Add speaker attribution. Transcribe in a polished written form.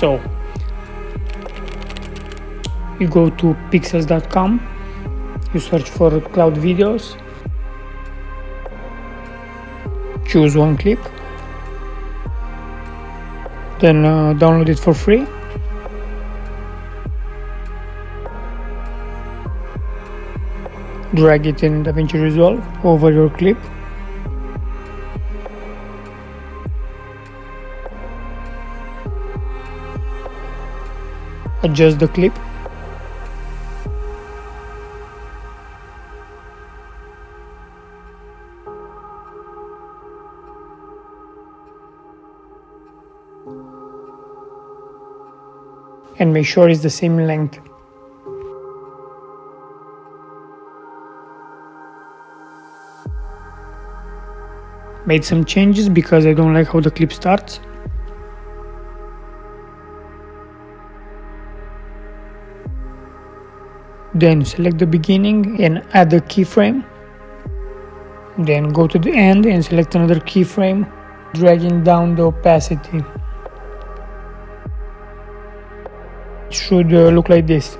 Speaker 1: So you go to pixels.com, you search for cloud videos, choose one clip, then download it for free. Drag it in Davinci Resolve over your clip. Adjust the clip. And make sure it's the same length. Made some changes because I don't like how the clip starts. Then select the beginning and add a keyframe. Then go to the end and select another keyframe, dragging down the opacity. It should look like this.